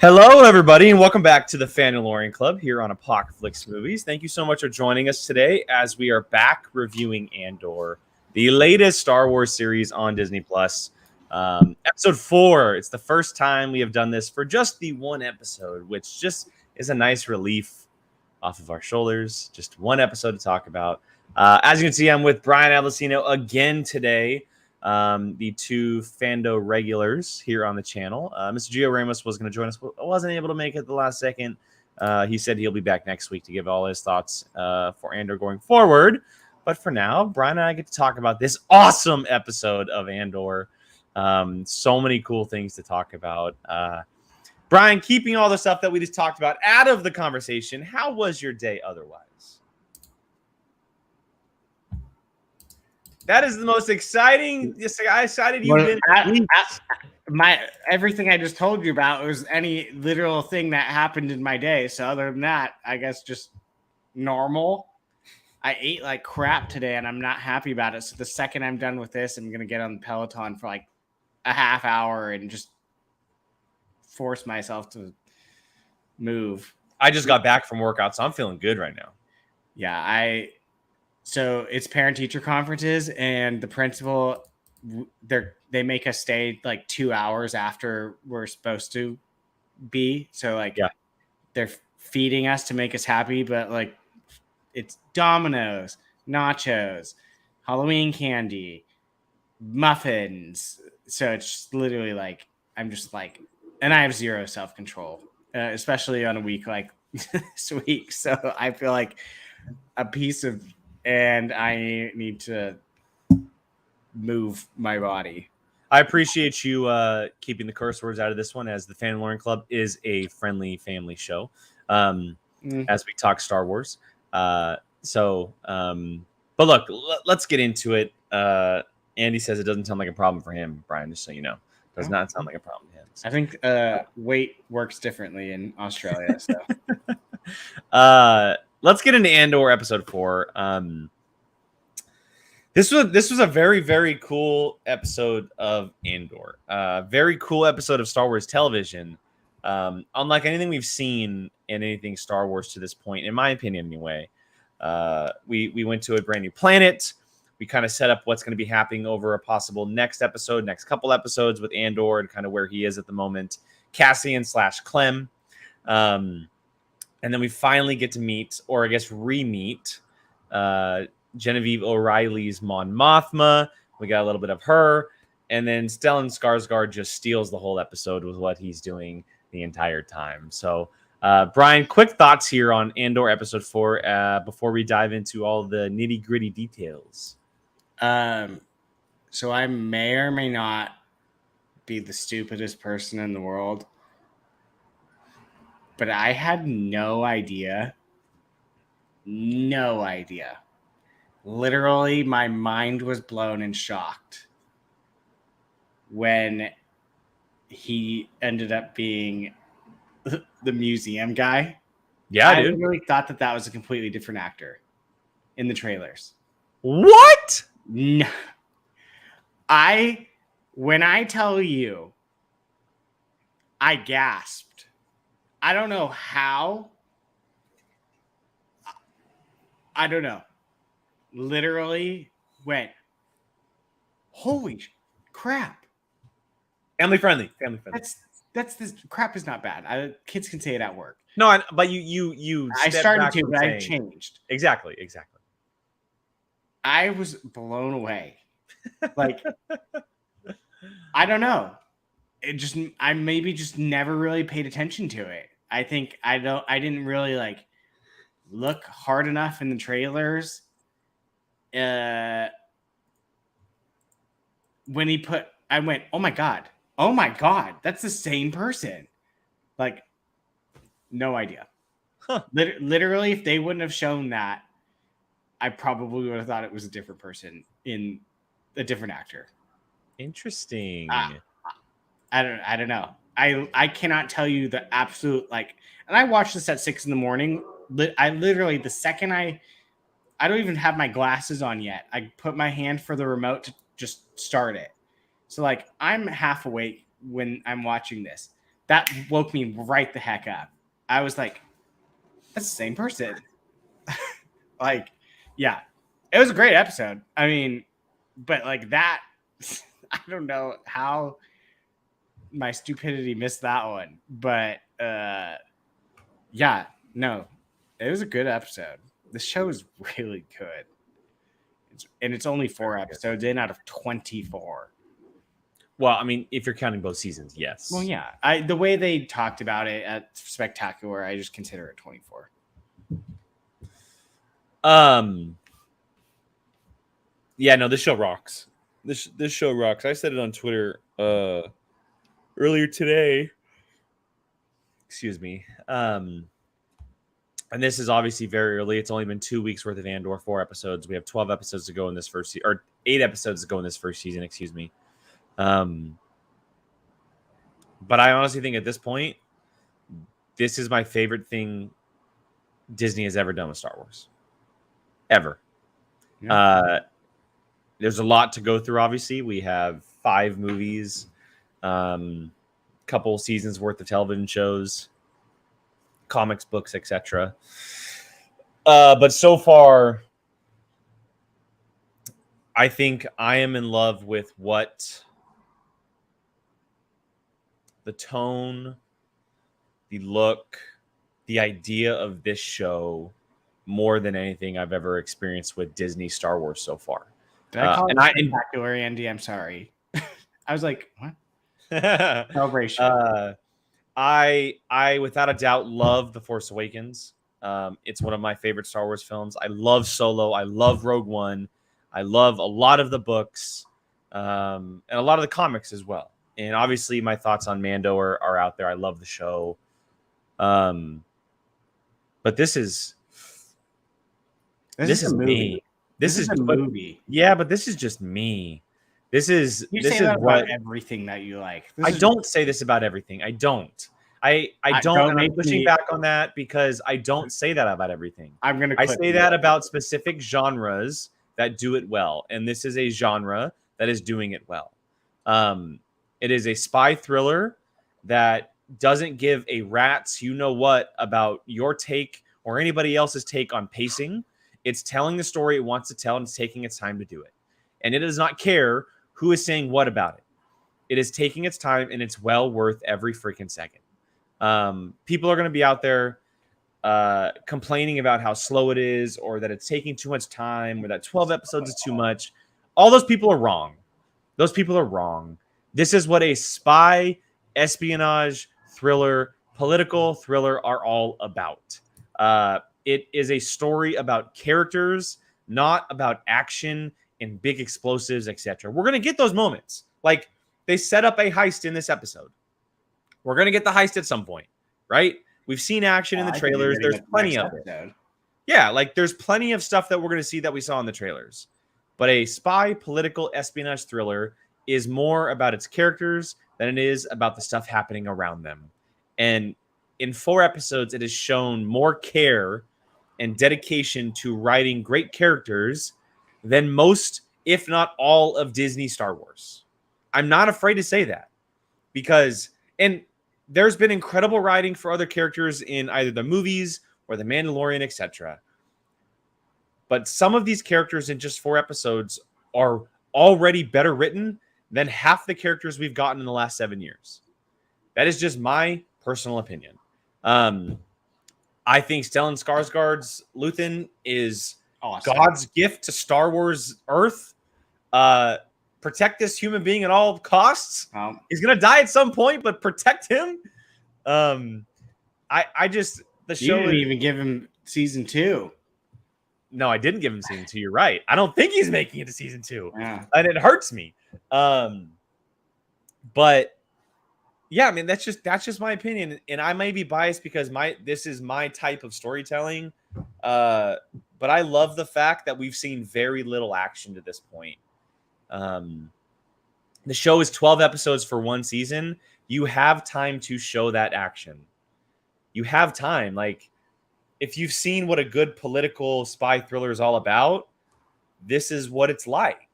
Hello, everybody, and welcome back to the Fandalorian Club here on Apocalypse Movies. Thank you so much for joining us today as we are back reviewing Andor, the latest Star Wars series on Disney+. Episode 4. It's the first time we have done this for just the one episode, which just is a nice relief off of our shoulders. Just one episode to talk about. As you can see, I'm with Brian Avellino again today. The two Fando regulars here on the channel. Mr. Gio Ramos was going to join us, but wasn't able to make it at the last second. He said he'll be back next week to give all his thoughts for Andor going forward. But for now, Brian and I get to talk about this awesome episode of Andor. So many cool things to talk about. Brian, keeping all the stuff that we just talked about out of the conversation, how was your day otherwise? That is the most exciting you've been. Everything I just told you about was any literal thing that happened in my day. So other than that, I guess just normal. I ate like crap today and I'm not happy about it. So the second I'm done with this, I'm going to get on the Peloton for like a half hour and just force myself to move. I just got back from workout, so I'm feeling good right now. Yeah, So it's parent-teacher conferences, and the principal, they make us stay like 2 hours after we're supposed to be. So like, they're feeding us to make us happy, but like, it's Domino's, nachos, Halloween candy, muffins. So it's just literally like, I'm just like, and I have zero self-control, especially on a week like this week. So I feel like a piece of. And I need to move my body. I appreciate you keeping the curse words out of this one, as the Fandalorian Club is a friendly family show as we talk Star Wars. But look, let's get into it. Andy says it doesn't sound like a problem for him, Brian, just so you know. Does not sound like a problem to him. So. I think weight works differently in Australia. So. Let's get into Andor episode 4. This was a very, very cool episode of Andor. Very cool episode of Star Wars television. Unlike anything we've seen in anything Star Wars to this point, in my opinion anyway. We went to a brand new planet. We kind of set up what's going to be happening over a possible next couple episodes with Andor and kind of where he is at the moment. Cassian / Clem. And then we finally get to meet, or I guess re-meet, Genevieve O'Reilly's Mon Mothma. We got a little bit of her. And then Stellan Skarsgård just steals the whole episode with what he's doing the entire time. So, Brian, quick thoughts here on Andor episode 4 before we dive into all the nitty-gritty details. So I may or may not be the stupidest person in the world. But I had no idea. Literally, my mind was blown and shocked when he ended up being the museum guy. Yeah, dude. I really thought that was a completely different actor in the trailers. What? No. When I tell you, I gasped. I don't know how. I don't know. Literally went, holy crap. Family friendly. That's this crap is not bad. Kids can say it at work. No, but you I started to, but I changed. Exactly. I was blown away. Like, I don't know. I maybe just never really paid attention to it. I think I didn't really like look hard enough in the trailers. When I went, oh my God, that's the same person. Like, no idea. Huh. Literally, if they wouldn't have shown that, I probably would have thought it was a different person in a different actor. Interesting. I don't know. I cannot tell you the absolute, like, and I watched this at 6 a.m. I literally, the second I don't even have my glasses on yet. I put my hand for the remote to just start it. So like, I'm half awake when I'm watching this. that woke me right the heck up. I was like, that's the same person. Like, yeah, it was a great episode. I mean, but like that, I don't know how my stupidity missed that one. But yeah, no, it was a good episode. The show is really good. It's only 4 episodes in out of 24. Well, I mean, if you're counting both seasons, yes. Well, yeah. The way they talked about it at Spectacular, I just consider it 24. Yeah, no, this show rocks. This show rocks. I said it on Twitter earlier today. Excuse me. And this is obviously very early. It's only been 2 weeks worth of Andor, 4 episodes. We have 12 episodes to go in this first season, or 8 episodes to go in this first season, excuse me. But I honestly think at this point, this is my favorite thing Disney has ever done with Star Wars. Ever. Yeah. There's a lot to go through, obviously. We have 5 movies, couple seasons worth of television shows, comics, books, etc. But so far, I think I am in love with what the tone, the look, the idea of this show more than anything I've ever experienced with Disney Star Wars so far. Did I call it spectacular, Andy? I'm sorry. I was like, what? Celebration. I without a doubt love The Force Awakens. It's one of my favorite Star Wars films. I love Solo. I love Rogue One. I love a lot of the books and a lot of the comics as well. And obviously my thoughts on Mando are out there. I love the show. But this is me. This is a movie. Yeah, but this is just me. This is about everything that you like. I don't say this about everything. I don't. I don't. And I'm pushing back on that because I don't say that about everything. I say that about specific genres that do it well, and this is a genre that is doing it well. It is a spy thriller that doesn't give a rat's you know what about your take or anybody else's take on pacing. It's telling the story it wants to tell, and it's taking its time to do it. And it does not care who is saying what about it. It is taking its time, and it's well worth every freaking second. People are going to be out there complaining about how slow it is, or that it's taking too much time, or that 12 episodes is too much. All those people are wrong. Those people are wrong. This is what a spy, espionage, thriller, political thriller are all about. It is a story about characters, not about action and big explosives, etc. We're going to get those moments. Like, they set up a heist in this episode. We're going to get the heist at some point, right? We've seen action in the trailers. There's plenty of it. Yeah, like there's plenty of stuff that we're going to see that we saw in the trailers. But a spy, political, espionage thriller is more about its characters than it is about the stuff happening around them. And in 4 episodes, it has shown more care and dedication to writing great characters than most, if not all, of Disney Star Wars. I'm not afraid to say that because, and there's been incredible writing for other characters in either the movies or the Mandalorian, etc. But some of these characters in just 4 episodes are already better written than half the characters we've gotten in the last 7 years. That is just my personal opinion. I think Stellan Skarsgård's Luthen is awesome. God's gift to Star Wars Earth. Protect this human being at all costs. He's gonna die at some point, but protect him. I just the show didn't even give him season 2. No, I didn't give him season 2. You're right. I don't think he's making it to season 2, and it hurts me. But yeah, I mean that's just my opinion, and I may be biased because this is my type of storytelling. But I love the fact that we've seen very little action to this point. The show is 12 episodes for 1 season. You have time to show that action. You have time. Like, if you've seen what a good political spy thriller is all about, this is what it's like.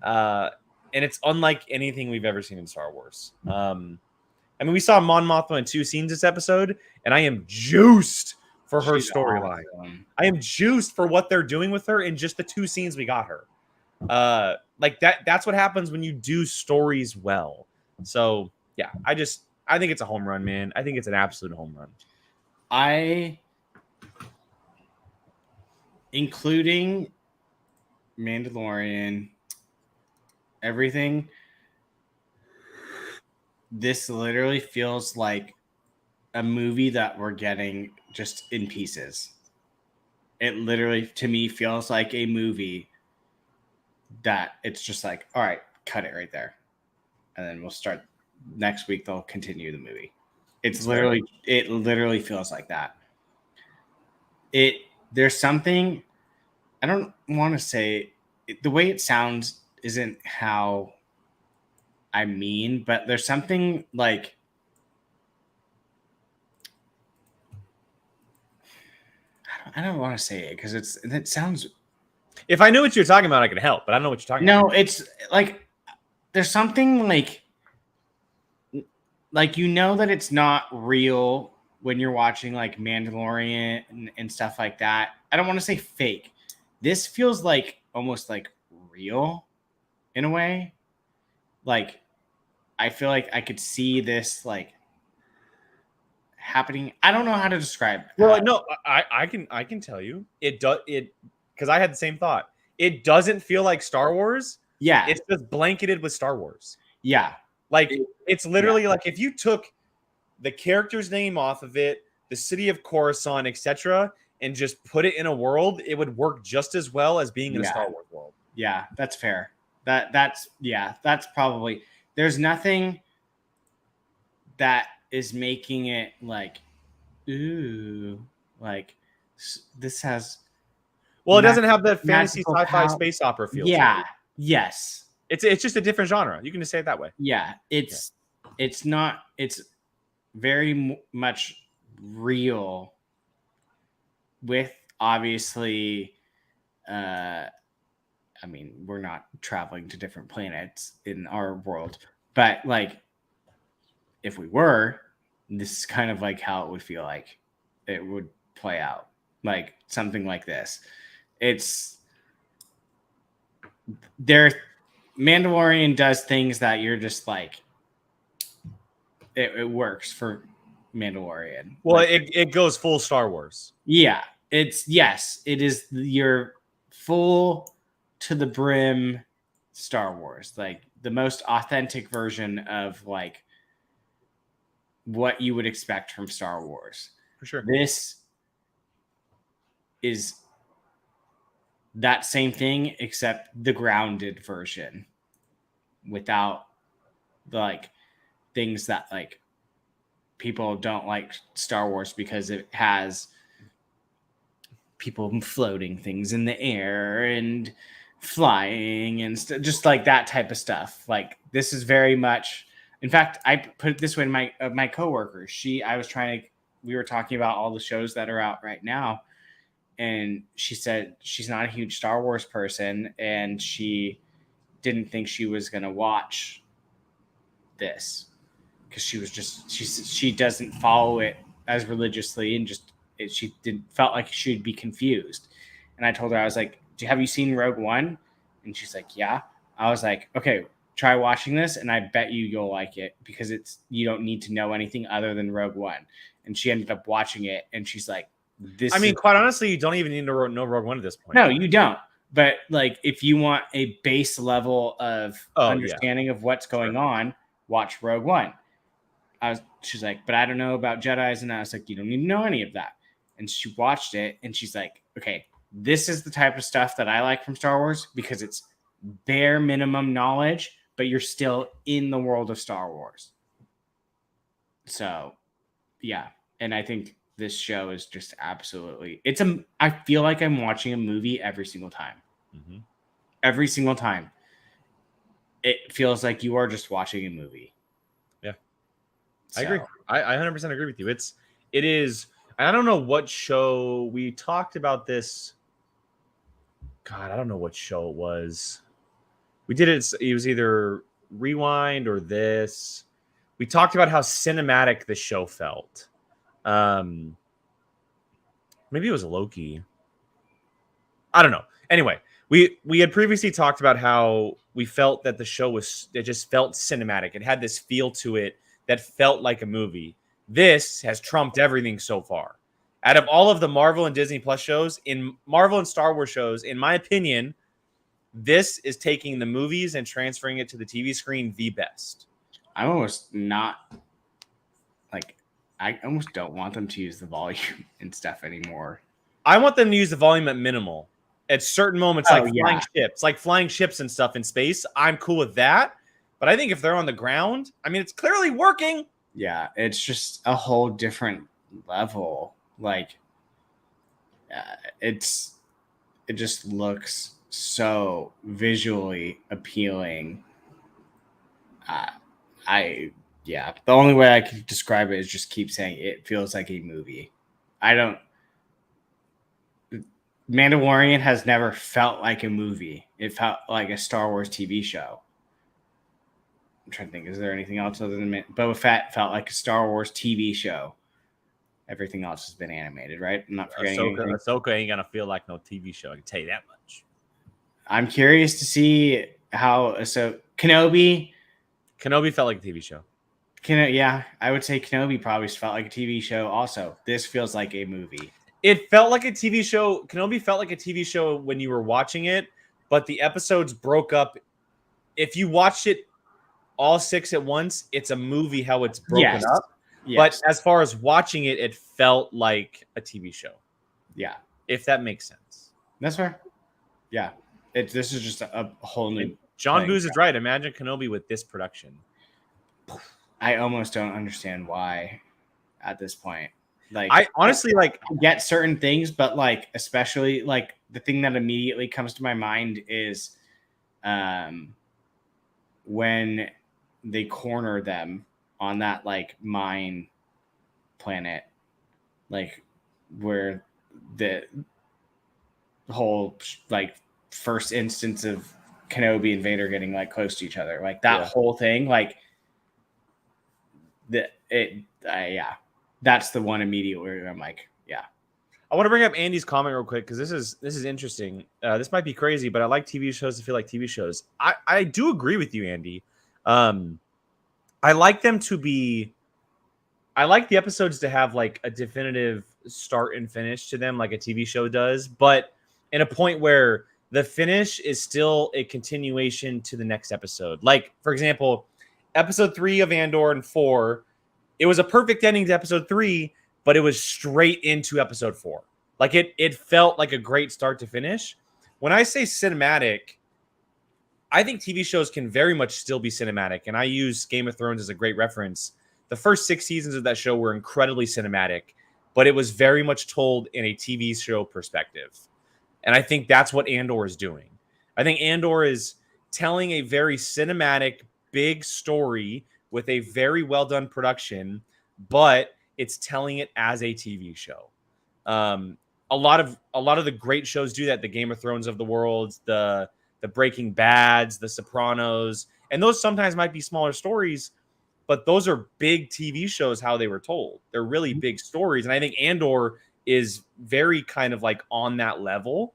And it's unlike anything we've ever seen in Star Wars. I mean, we saw Mon Moth in 2 scenes this episode, and I am juiced for her She's storyline. awesome. I am juiced for what they're doing with her in just the 2 scenes we got her. Like that's what happens when you do stories well. So yeah, I think it's a home run, man. I think it's an absolute home run. Including Mandalorian, everything, this literally feels like a movie that we're getting just in pieces. It literally, to me, feels like a movie that it's just like, all right, cut it right there. And then we'll start next week. They'll continue the movie. It literally feels like that. There's something, I don't want to say the way it sounds isn't how I mean, but there's something like, I don't want to say it because it sounds. If I knew what you're talking about, I could help, but I don't know what you're talking about. No, it's like there's something like that it's not real when you're watching like Mandalorian and stuff like that. I don't want to say fake. This feels like almost like real in a way. Like I feel like I could see this like happening. I don't know how to describe. Well, no, I can tell you because I had the same thought. It doesn't feel like Star Wars. Yeah, it's just blanketed with Star Wars. Yeah, like it's literally like if you took the character's name off of it, the city of Coruscant, etc., and just put it in a world, it would work just as well as being in a Star Wars world. Yeah, that's fair. That's probably. There's nothing that is making it like, ooh, like this has. Well, it doesn't have that fantasy sci-fi space opera feel. Yeah. Yes. It's just a different genre. You can just say it that way. Yeah. It's not. It's very much real. With obviously, I mean, we're not traveling to different planets in our world, but like, if we were, this is kind of like how it would feel like it would play out, like something like this. Mandalorian does things that you're just like, it works for Mandalorian. Well, like, it goes full Star Wars. Yeah, it is your full to the brim Star Wars, like the most authentic version of like what you would expect from Star Wars. For sure. This is that same thing, except the grounded version without like things that like people don't like Star Wars because it has people floating things in the air and flying and just like that type of stuff. Like this is very much, in fact, I put it this way, my coworker, we were talking about all the shows that are out right now. And she said she's not a huge Star Wars person and she didn't think she was going to watch this because she doesn't follow it as religiously and felt like she'd be confused. And I told her, I was like, have you seen Rogue One? And she's like, yeah. I was like, okay, try watching this and I bet you'll like it because you don't need to know anything other than Rogue One. And she ended up watching it and she's like, quite honestly, you don't even need to know Rogue One at this point. No, you don't. But like, if you want a base level of understanding of what's going on, watch Rogue One. She's like, but I don't know about Jedis. And I was like, you don't need to know any of that. And she watched it and she's like, okay, this is the type of stuff that I like from Star Wars because it's bare minimum knowledge, but you're still in the world of Star Wars. So, yeah. And I think this show is just absolutely, I feel like I'm watching a movie every single time. Mm-hmm. Every single time. It feels like you are just watching a movie. Yeah. So. I agree. I 100% agree with you. It is, I don't know what show we talked about this. God, I don't know what show it was. We did it. It was either Rewind or this. we talked about how cinematic the show felt. Maybe it was Loki. I don't know. Anyway, we had previously talked about how we felt that the show it just felt cinematic. It had this feel to it that felt like a movie. This has trumped everything so far. Out of all of the Marvel and Disney Plus shows, in Marvel and Star Wars shows, in my opinion, this is taking the movies and transferring it to the TV screen the best. I'm almost not like, I almost don't want them to use the volume and stuff anymore. I want them to use the volume at minimal. At certain moments, like flying ships and stuff in space, I'm cool with that. But I think if they're on the ground, I mean, it's clearly working. Yeah, it's just a whole different level. Like, it just looks so visually appealing. The only way I can describe it is just keep saying it feels like a movie. Mandalorian has never felt like a movie. It felt like a Star Wars TV show. I'm trying to think, is there anything else other than Boba Fett felt like a Star Wars TV show? Everything else has been animated, right? I'm not forgetting anything. Ahsoka ain't gonna feel like no TV show. I can tell you that much. I'm curious to see how Kenobi felt like a TV show. I would say Kenobi probably felt like a TV show. Also, this feels like a movie. It felt like a TV show. Kenobi felt like a TV show when you were watching it, but the episodes broke up. If you watched it all 6 at once, it's a movie how it's broken up. Yes. But as far as watching it, it felt like a TV show. Yeah. If that makes sense. That's fair. Yeah. This is just a whole new. John Booz is right. Imagine Kenobi with this production. I almost don't understand why at this point. Like, I honestly I get certain things, but like, especially like the thing that immediately comes to my mind is when they corner them on that like mine planet, like where the whole like first instance of Kenobi and Vader getting like close to each other, like that whole thing, like that's the one immediate where I'm like, yeah. I want to bring up Andy's comment real quick because this is interesting. This might be crazy, but I like TV shows to feel like TV shows. I do agree with you, Andy. I like them to be. I like the episodes to have like a definitive start and finish to them, like a TV show does, but in a point where the finish is still a continuation to the next episode. Like, for example, episode 3 of Andor and 4, it was a perfect ending to episode 3, but it was straight into episode 4. Like it felt like a great start to finish. When I say cinematic, I think TV shows can very much still be cinematic. And I use Game of Thrones as a great reference. The first 6 seasons of that show were incredibly cinematic, but it was very much told in a TV show perspective. And I think that's what Andor is doing. I think Andor is telling a very cinematic, big story with a very well done production, but it's telling it as a TV show. A lot of the great shows do that. The Game of Thrones of the world, the Breaking Bads, the Sopranos, and those sometimes might be smaller stories, but those are big TV shows how they were told. They're really big stories, and I think Andor is very kind of like on that level.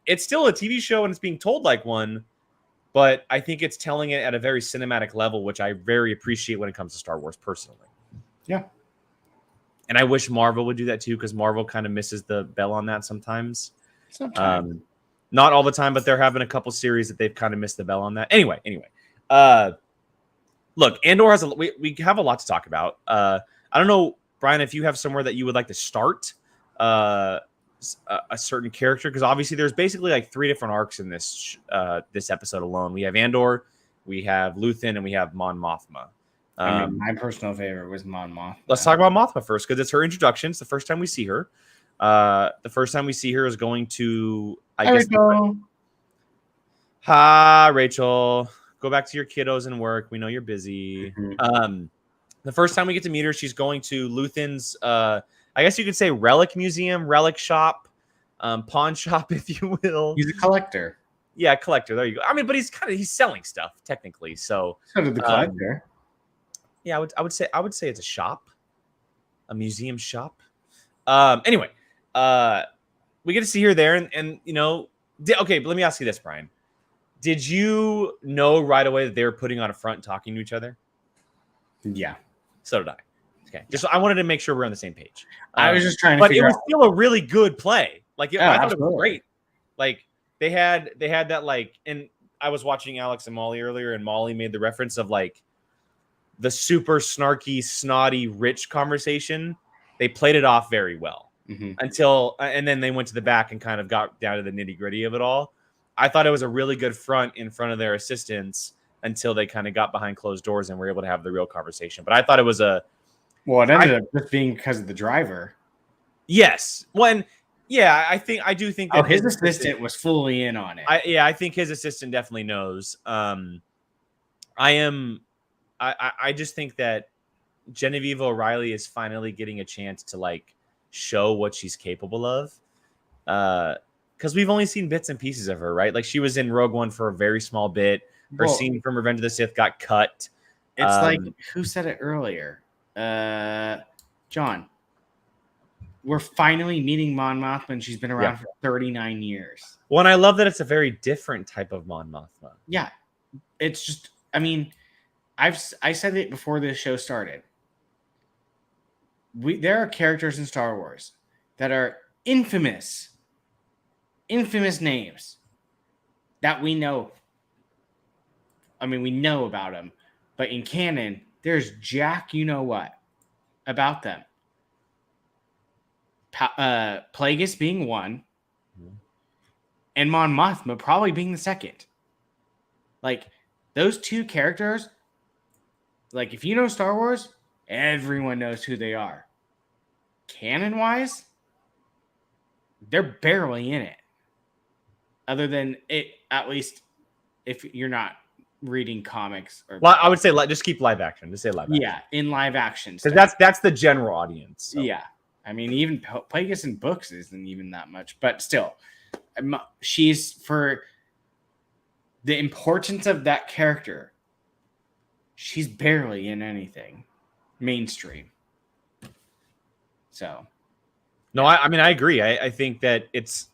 It's still a TV show and it's being told like one, but I think it's telling it at a very cinematic level, which I very appreciate when it comes to Star Wars personally. Yeah. And I wish Marvel would do that too, because Marvel kind of misses the bell on that sometimes. Sometimes. Not all the time, but they're having a couple series that they've kind of missed the bell on that. Anyway. Look, Andor has we have a lot to talk about. I don't know, Brian, if you have somewhere that you would like to start a certain character, because obviously there's basically like 3 different arcs in this episode alone. We have Andor, we have Luthen, and we have Mon Mothma. My personal favorite was Mon Moth. Let's talk about Mothma first, because it's her introduction. It's the first time we see her. The first time we see her is going to, Hi, Rachel. Go back to your kiddos and work. We know you're busy. Mm-hmm. The first time we get to meet her, she's going to Luthen's, I guess you could say relic museum, relic shop, pawn shop, if you will. He's a collector. Yeah, collector. There you go. I mean, but he's selling stuff technically. So did the collector. Yeah, I would say it's a shop, a museum shop. Anyway, we get to see her there, and okay. But let me ask you this, Brian. Did you know right away that they were putting on a front, and talking to each other? Yeah. So did I. Okay, just I wanted to make sure we're on the same page. I was just trying to but figure it was out. still a really good play. Like I thought it was Absolutely. great. Like they had that like, and I was watching Alex and Molly earlier, and Molly made the reference of like the super snarky, snotty, rich conversation. They played it off very well until, and then they went to the back and kind of got down to the nitty gritty of it all. I thought it was a really good front in front of their assistants until they kind of got behind closed doors and were able to have the real conversation. But I thought it was it ended up just being because of the driver. Yes. I do think that his assistant was fully in on it. I think his assistant definitely knows. I just think that Genevieve O'Reilly is finally getting a chance to like show what she's capable of. Because we've only seen bits and pieces of her, right? Like she was in Rogue One for a very small bit. Her scene from Revenge of the Sith got cut. It's like, who said it earlier? John. We're finally meeting Mon Mothma, and she's been around for 39 years. Well, and I love that it's a very different type of Mon Mothma. Yeah. It's just, I mean, I said it before this show started. There are characters in Star Wars that are infamous names that we know. I mean, we know about them, but in canon, there's jack you know what about them. Plagueis being one, and Mon Mothma probably being the second. Like those two characters, like if you know Star Wars, everyone knows who they are. Canon-wise, they're barely in it. Other than it, at least if you're not reading comics or. Well, I would say just keep live action. Just say live action. Yeah, in live action. Because that's the general audience. So. Yeah. I mean, even Plagueis in books isn't even that much, but still, she's for the importance of that character. She's barely in anything mainstream. So, no, I mean, I agree. I think that it's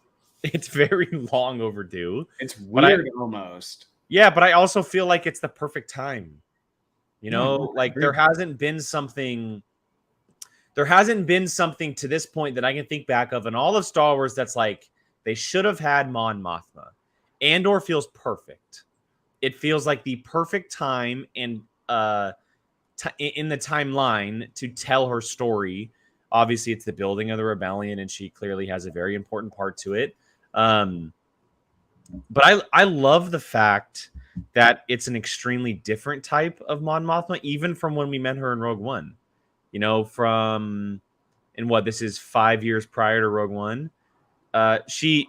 very long overdue. It's weird almost. Yeah, but I also feel like it's the perfect time. Like there hasn't been something to this point that I can think back of in all of Star Wars that's like they should have had Mon Mothma. Andor feels perfect. It feels like the perfect time and in the timeline to tell her story. Obviously, it's the building of the rebellion, and she clearly has a very important part to it. But I love the fact that it's an extremely different type of Mon Mothma, even from when we met her in Rogue One. This is 5 years prior to Rogue One. She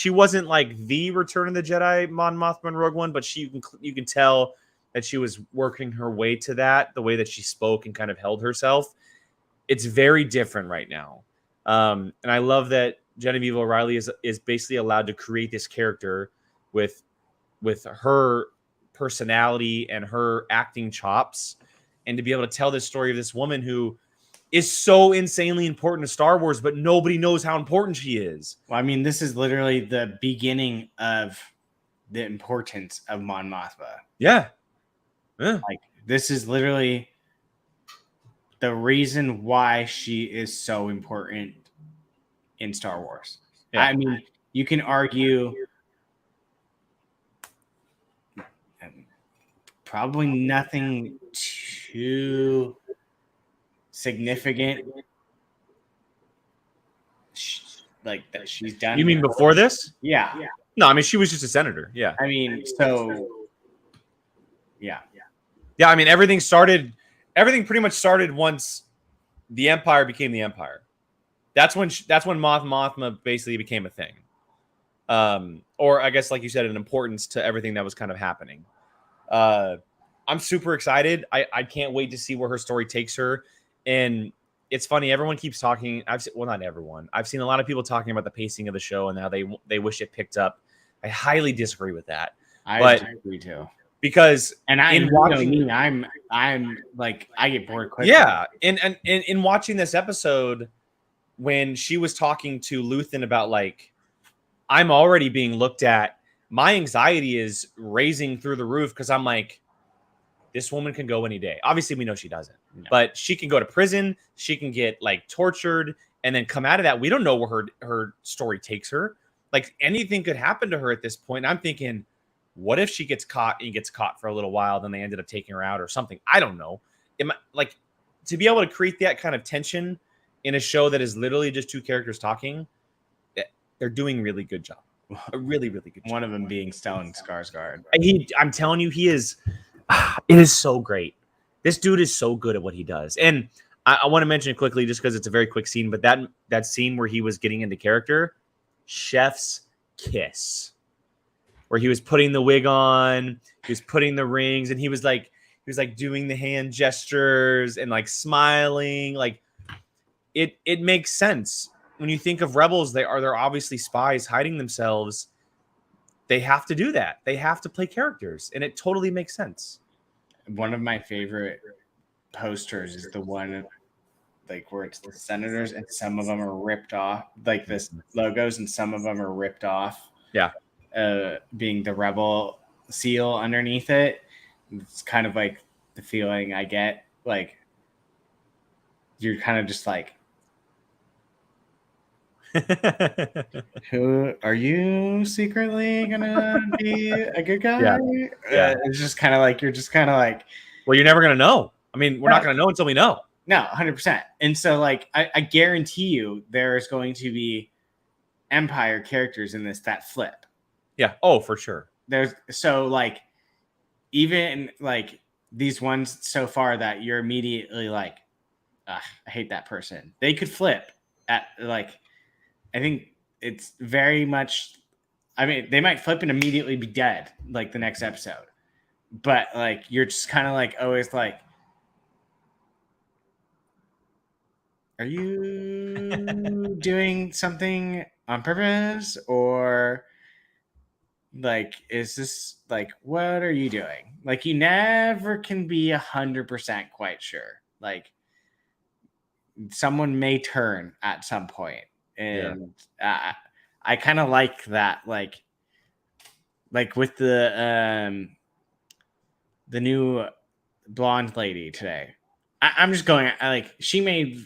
wasn't like the Return of the Jedi Mon Mothma in Rogue One, but you can tell that she was working her way to that, the way that she spoke and kind of held herself. It's very different right now. And I love that Genevieve O'Reilly is basically allowed to create this character with her personality and her acting chops, and to be able to tell this story of this woman who is so insanely important to Star Wars, but nobody knows how important she is. Well, I mean, this is literally the beginning of the importance of Mon Mothma. Yeah. Like this is literally the reason why she is so important in Star Wars. Yeah. I mean, you can argue probably nothing too significant like that she's done. You mean before this? Yeah. No, I mean she was just a senator. Yeah. I mean, so yeah. Yeah, I mean everything pretty much started once the Empire became the Empire. That's when Mothma basically became a thing. Or I guess like you said, an importance to everything that was kind of happening. I'm super excited. I can't wait to see where her story takes her. And it's funny, everyone keeps talking. Not everyone. I've seen a lot of people talking about the pacing of the show and how they wish it picked up. I highly disagree with that. I agree too. because And in watching, me, I'm like, I get bored quickly. yeah, and in watching this episode, when she was talking to Luthen about like, I'm already being looked at, my anxiety is raising through the roof because I'm like, this woman can go any day. Obviously, we know she doesn't, but she can go to prison. She can get like tortured and then come out of that. We don't know where her story takes her. Like anything could happen to her at this point. I'm thinking, what if she gets caught and gets caught for a little while, then they ended up taking her out or something? I don't know. Like to be able to create that kind of tension in a show that is literally just two characters talking, they're doing a really good job. A really, really good job. One of them being Stellan Skarsgård. I'm telling you, he is. It is so great. This dude is so good at what he does. And I want to mention it quickly just because it's a very quick scene, but that scene where he was getting into character, chef's kiss, where he was putting the wig on, he was putting the rings, and he was like doing the hand gestures and like smiling. Like it makes sense. When you think of rebels, they're obviously spies hiding themselves. They have to do that. They have to play characters, and it totally makes sense. One of my favorite posters is the one like where it's the senators and some of them are ripped off, like this logos, and some of them are ripped off. Yeah. Being the rebel seal underneath it. It's kind of like the feeling I get. Like you're kind of just like, who are you secretly gonna be a good guy? Yeah. It's just kind of like you're just kind of like, well, you're never gonna know. I mean, we're not gonna know until we know. No, 100%. And so, like, I guarantee you, there's going to be Empire characters in this that flip. Yeah. Oh, for sure. There's so like, even like these ones so far that you're immediately like, I hate that person. They could flip at like. I think it's very much, I mean, they might flip and immediately be dead like the next episode. But like, you're just kind of like always like, are you doing something on purpose? Or like, is this like, what are you doing? Like, you never can be 100% quite sure. Like, someone may turn at some point. And I kind of like that, like with the new blonde lady today. I'm just going like, she may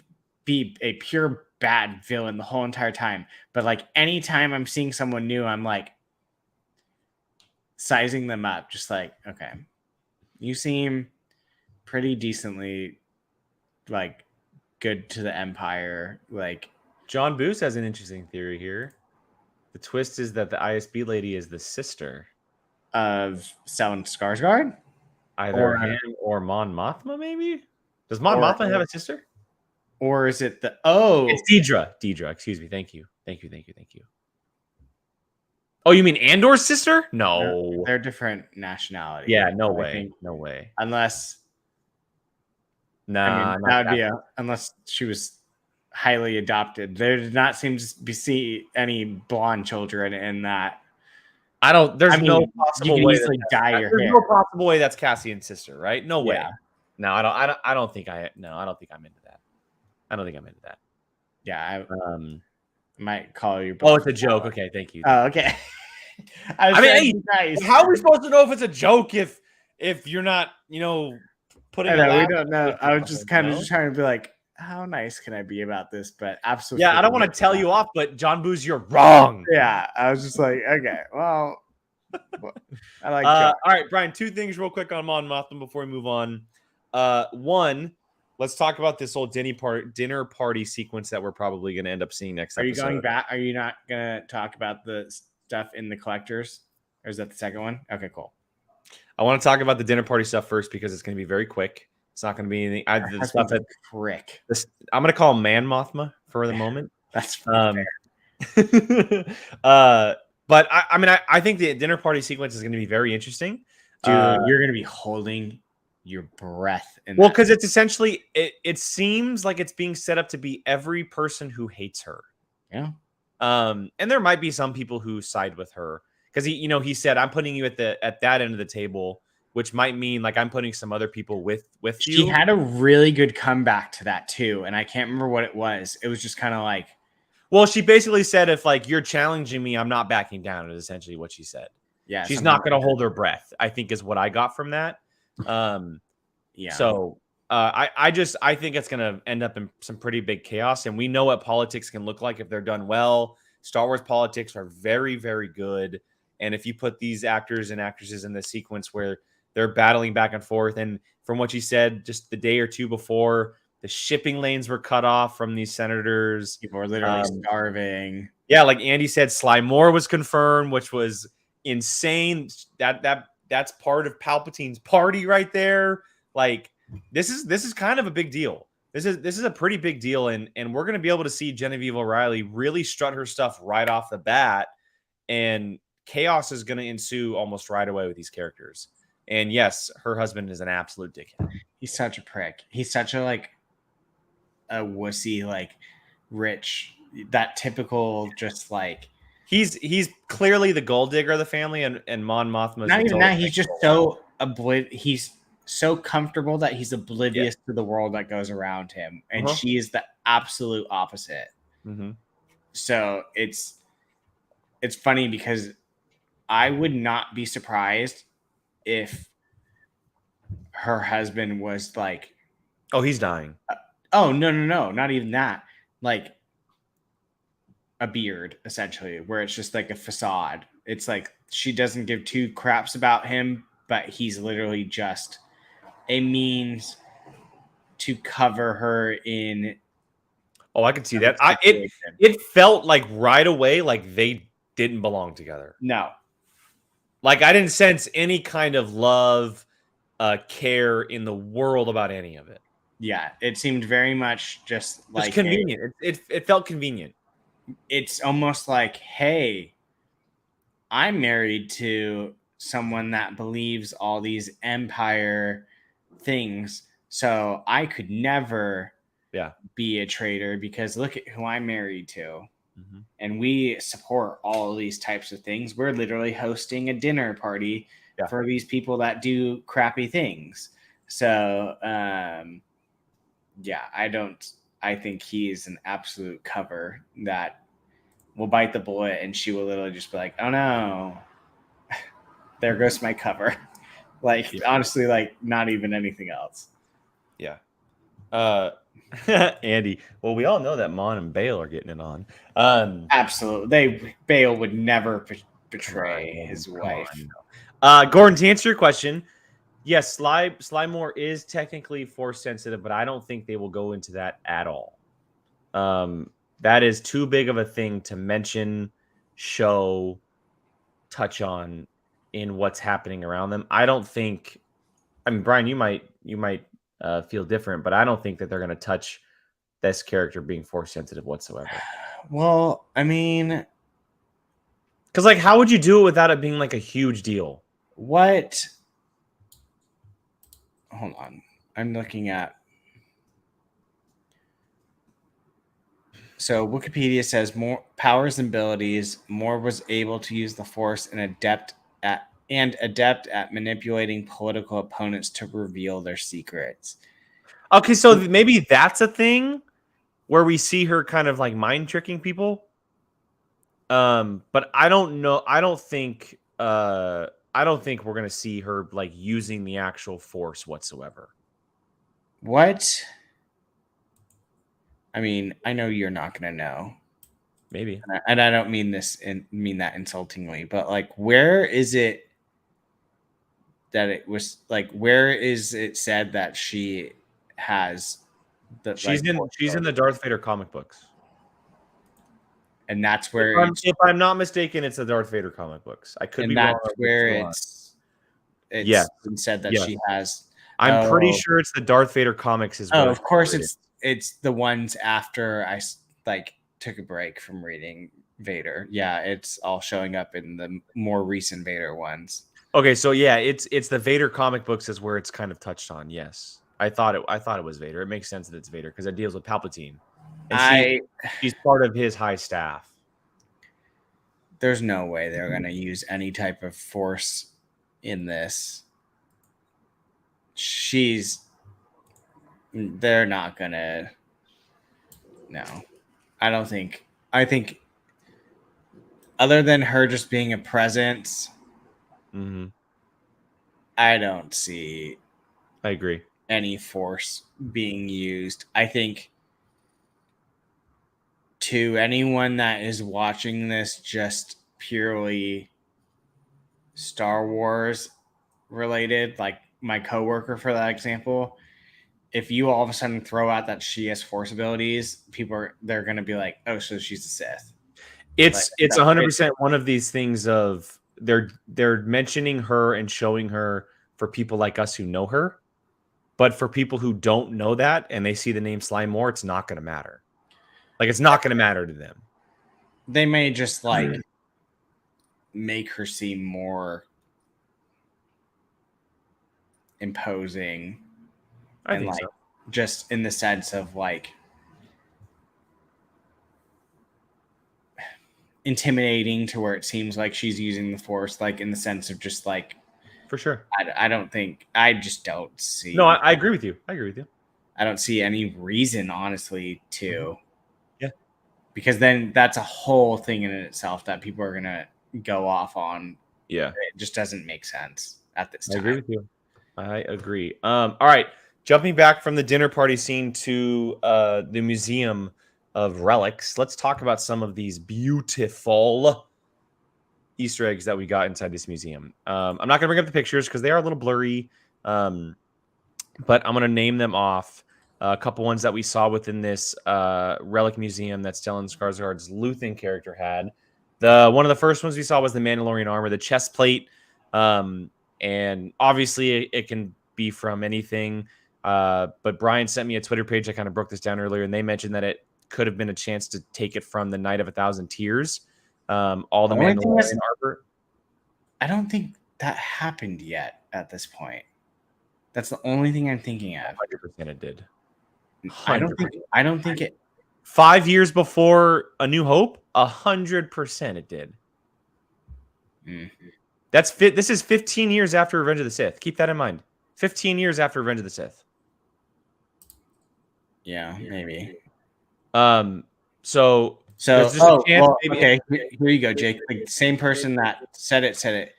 be a pure bad villain the whole entire time, but like anytime I'm seeing someone new, I'm like sizing them up, just like, okay, you seem pretty decently like good to the Empire, like. John Boos has an interesting theory here. The twist is that the ISB lady is the sister Of Stellan Skarsgård? Either him or Mon Mothma, maybe? Does Mon Mothma have a sister? Or is it it's Deidre. Deidre, excuse me. Thank you. Oh, you mean Andor's sister? No. They're different nationalities. Yeah, no way. No way. Unless that would be unless she was highly adopted. There did not seem to be any blonde children in that. There's no possible way no possible way that's Cassian's sister, right? No way. Yeah. No, I don't think I'm into that. I don't think I'm into that. Yeah, I might call you. Oh, it's a joke. Okay, thank you. Oh, okay. I mean, nice. How are we supposed to know if it's a joke if you're not, putting? We don't know. I was just kind of just trying to be like, how nice can I be about this? But absolutely. Yeah, I don't want to tell you off, but John Boos, you're wrong. Yeah, I was just like, okay, well, I like. All right, Brian. 2 things real quick on Mon Mothma before we move on. One, let's talk about this whole dinner party sequence that we're probably going to end up seeing next episode. Are you going back? Are you not going to talk about the stuff in the collectors, or is that the second one? Okay, cool. I want to talk about the dinner party stuff first because it's going to be very quick. It's not going to be anything. I'm going to call him Man Mothma for the moment. That's fair. But I think the dinner party sequence is going to be very interesting. Dude, you're going to be holding your breath. Well, because it's essentially, it seems like it's being set up to be every person who hates her. Yeah. And there might be some people who side with her because he said, I'm putting you at that end of the table which might mean like I'm putting some other people with She you. had a really good comeback to that too, and I can't remember what it was. It was just kind of like, well, she basically said, if like you're challenging me, I'm not backing down, is essentially what she said. yeah, She's something not going like to hold her breath, I think is what I got from that. yeah. So I think it's going to end up in some pretty big chaos, and we know what politics can look like if they're done well. Star Wars politics are very, very good, and if you put these actors and actresses in the sequence where they're battling back and forth, and from what you said, just the day or two before, the shipping lanes were cut off from these senators. People are literally starving. Yeah, like Andy said, Sly Moore was confirmed, which was insane. That's part of Palpatine's party right there. Like this is kind of a big deal. This is a pretty big deal, and we're gonna be able to see Genevieve O'Reilly really strut her stuff right off the bat, and chaos is gonna ensue almost right away with these characters. And yes, her husband is an absolute dickhead. He's such a prick. He's such a like a wussy, like rich, that typical, just like he's clearly the gold digger of the family, and Mon Moth was not even that. He's just so he's so comfortable that he's oblivious to the world that goes around him, and she is the absolute opposite. Mm-hmm. So it's funny because I would not be surprised if her husband was like, oh, he's dying. Oh, no, not even that. Like a beard, essentially, where it's just like a facade. It's like she doesn't give two craps about him, but he's literally just a means to cover her in. Oh, I can see that. It felt like right away like they didn't belong together. No. Like I didn't sense any kind of love, care in the world about any of it. Yeah, it seemed very much just like convenient. It felt convenient. It's almost like, hey, I'm married to someone that believes all these empire things, so I could never be a traitor because look at who I'm married to. Mm-hmm. And we support all of these types of things. We're literally hosting a dinner party for these people that do crappy things. So, I think he's an absolute cover that will bite the bullet, and she will literally just be like, oh no, there goes my cover. Like, honestly, like not even anything else. Yeah. Andy, well, we all know that Mon and Bale are getting it on. Absolutely. Bale would never betray his wife. Gordon, to answer your question, yes, Sly Moore is technically force sensitive, but I don't think they will go into that at all. That is too big of a thing to mention, show, touch on in what's happening around them. I don't think. I mean, Brian, you might feel different, but I don't think that they're going to touch this character being force sensitive whatsoever. Well, I mean, because like, how would you do it without it being like a huge deal? What? Hold on, I'm looking at. So Wikipedia says more powers and abilities. Moore was able to use the Force and adept at manipulating political opponents to reveal their secrets. Okay, so maybe that's a thing where we see her kind of like mind tricking people. But I don't know. I don't think we're gonna see her like using the actual Force whatsoever. What? I mean, I know you're not going to know. Maybe. And I don't mean that insultingly, but like, where is it that it was like, where is it said that she has the she's in the Darth Vader comic books. And that's where if I'm not mistaken, it's the Darth Vader comic books. I could be wrong. That's where it's been said that she has. I'm pretty sure it's the Darth Vader comics as well. Oh, of course it's the ones after I like took a break from reading Vader. Yeah, it's all showing up in the more recent Vader ones. Okay, so yeah, it's the Vader comic books is where it's kind of touched on. Yes, I thought it was Vader. It makes sense that it's Vader because it deals with Palpatine, and she's part of his high staff. There's no way they're gonna use any type of Force in this. they're not gonna. No, I don't think. I think other than her just being a presence, I don't see. I agree. Any force being used. I think to anyone that is watching this just purely Star Wars related, like my coworker for that example, if you all of a sudden throw out that she has force abilities, they're gonna be like, oh, so she's a Sith. It's 100% one of these things of they're mentioning her and showing her for people like us who know her, but for people who don't know that and they see the name Sly Moore, it's not going to matter. Like it's not going to matter to them. They may just like make her seem more imposing, I think so. Just in the sense of like intimidating to where it seems like she's using the force, like in the sense of just like, for sure. I just don't see. No, I agree with you. I don't see any reason, honestly, to. Yeah. Because then that's a whole thing in itself that people are going to go off on. Yeah. It just doesn't make sense at this time. I agree with you. I agree. All right. Jumping back from the dinner party scene to the Museum of Relics, let's talk about some of these beautiful Easter eggs that we got inside this museum. I'm not going to bring up the pictures because they are a little blurry, but I'm going to name them off. A couple ones that we saw within this relic museum that Stellan Skarsgård's Luthen character had. One of the first ones we saw was the Mandalorian armor, the chest plate, and obviously it can be from anything. But Brian sent me a Twitter page that kind of broke this down earlier, and they mentioned that it could have been a chance to take it from the Night of 1,000 Tears. All the Mandalorian armor. I don't think that happened yet at this point. That's the only thing I'm thinking of. 100% it did. 100%. I don't think it. 5 years before A New Hope, 100% it did. This is 15 years after Revenge of the Sith. Keep that in mind. 15 years after Revenge of the Sith. Yeah, maybe. So okay. Here you go, Jake. The same person that said it.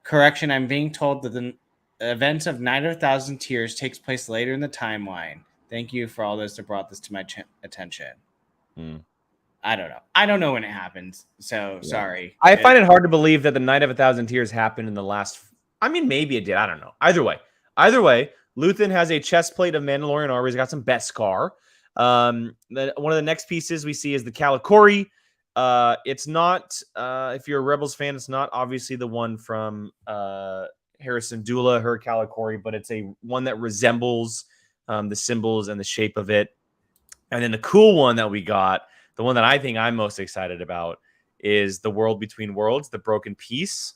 Correction, I'm being told that the events of Night of 1,000 Tears takes place later in the timeline. Thank you for all those that brought this to my attention. I don't know. I don't know when it happens. So sorry. I find it hard to believe that the Night of 1,000 Tears happened in the last. I mean, maybe it did. I don't know. Either way, Luthen has a chest plate of Mandalorian armor. He's got some Beskar. One of the next pieces we see is the Calicori. It's not, if you're a Rebels fan, it's not obviously the one from Harrison Dula, her Calicori, but it's a one that resembles the symbols and the shape of it. And then the cool one that we got, the one that I think I'm most excited about, is the World Between Worlds, the broken piece